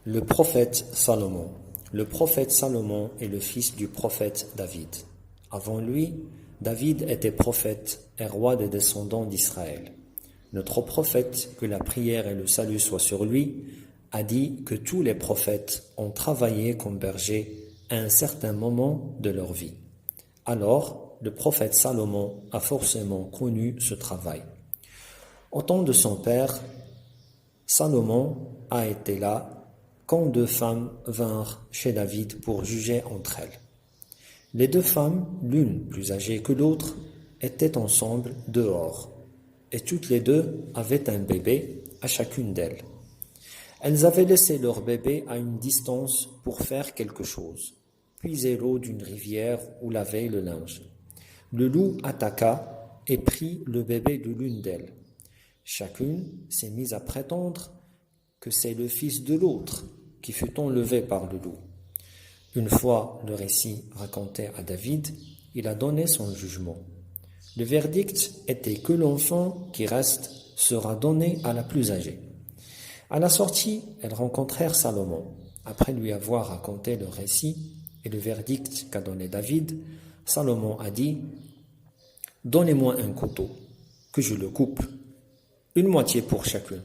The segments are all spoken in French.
Le prophète Salomon. Le prophète Salomon est le fils du prophète David. Avant lui, David était prophète et roi des descendants d'Israël. Notre prophète, que la prière et le salut soient sur lui, a dit que tous les prophètes ont travaillé comme bergers à un certain moment de leur vie. Alors, le prophète Salomon a forcément connu ce travail. Au temps de son père, Salomon a été là quand deux femmes vinrent chez David pour juger entre elles. Les deux femmes, l'une plus âgée que l'autre, étaient ensemble dehors, et toutes les deux avaient un bébé à chacune d'elles. Elles avaient laissé leur bébé à une distance pour faire quelque chose, puiser l'eau d'une rivière ou laver le linge. Le loup attaqua et prit le bébé de l'une d'elles. Chacune s'est mise à prétendre que c'est le fils de l'autre qui fut enlevé par le loup. Une fois le récit raconté à David, il a donné son jugement. Le verdict était que l'enfant qui reste sera donné à la plus âgée. À la sortie, elles rencontrèrent Salomon. Après lui avoir raconté le récit et le verdict qu'a donné David, Salomon a dit « Donnez-moi un couteau, que je le coupe, une moitié pour chacune. »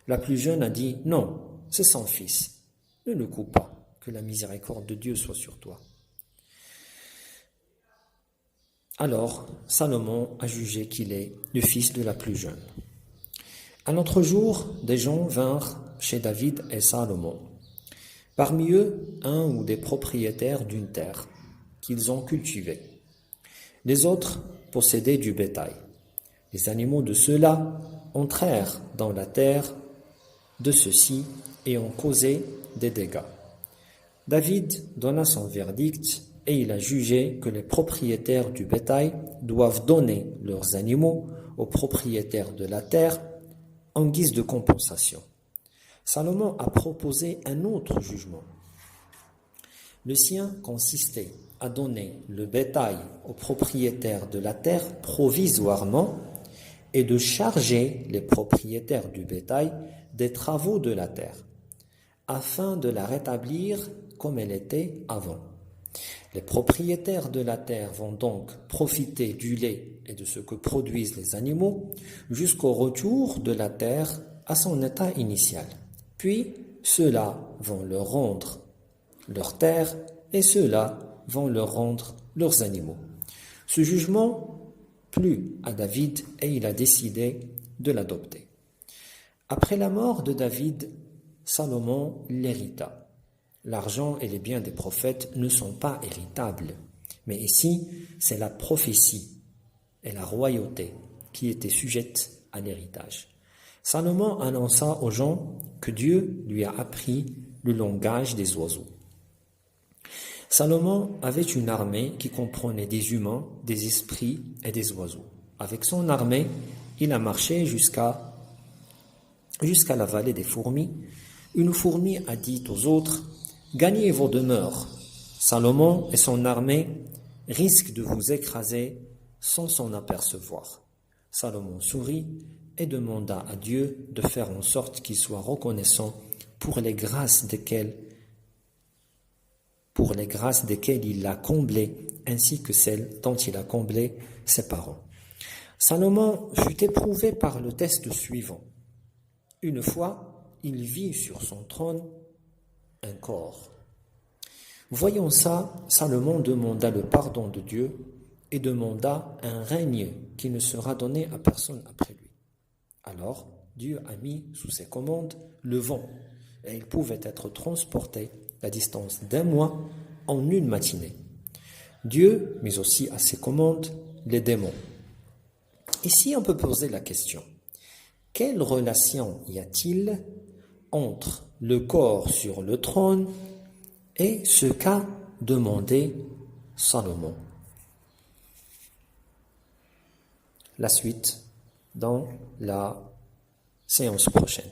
La plus jeune a dit « Non, c'est son fils, ne le coupe pas, que la miséricorde de Dieu soit sur toi. » Alors, Salomon a jugé qu'il est le fils de la plus jeune. Un autre jour, des gens vinrent chez David et Salomon. Parmi eux, un ou des propriétaires d'une terre qu'ils ont cultivée. Les autres possédaient du bétail. Les animaux de ceux-là entrèrent dans la terre de ceux-ci et ont causé des dégâts. David donna son verdict et il a jugé que les propriétaires du bétail doivent donner leurs animaux aux propriétaires de la terre en guise de compensation. Salomon a proposé un autre jugement. Le sien consistait à donner le bétail aux propriétaires de la terre provisoirement et de charger les propriétaires du bétail des travaux de la terre, afin de la rétablir comme elle était avant. Les propriétaires de la terre vont donc profiter du lait et de ce que produisent les animaux jusqu'au retour de la terre à son état initial. Puis, ceux-là vont leur rendre leur terre et ceux-là vont leur rendre leurs animaux. Ce jugement plut à David et il a décidé de l'adopter. Après la mort de David, Salomon l'hérita. L'argent et les biens des prophètes ne sont pas héritables, mais ici, c'est la prophétie et la royauté qui étaient sujettes à l'héritage. Salomon annonça aux gens que Dieu lui a appris le langage des oiseaux. Salomon avait une armée qui comprenait des humains, des esprits et des oiseaux. Avec son armée, il a marché jusqu'à la vallée des fourmis. Une fourmi a dit aux autres « Gagnez vos demeures. Salomon et son armée risquent de vous écraser sans s'en apercevoir. » Salomon sourit et demanda à Dieu de faire en sorte qu'il soit reconnaissant pour les grâces desquelles il l'a comblé, ainsi que celles dont il a comblé ses parents. Salomon fut éprouvé par le test suivant. Une fois, il vit sur son trône un corps. Voyant ça, Salomon demanda le pardon de Dieu et demanda un règne qui ne sera donné à personne après lui. Alors, Dieu a mis sous ses commandes le vent, et il pouvait être transporté la distance d'un mois en une matinée. Dieu mit aussi à ses commandes les démons. Ici, on peut poser la question, quelle relation y a-t-il entre le corps sur le trône et ce qu'a demandé Salomon? La suite dans la séance prochaine.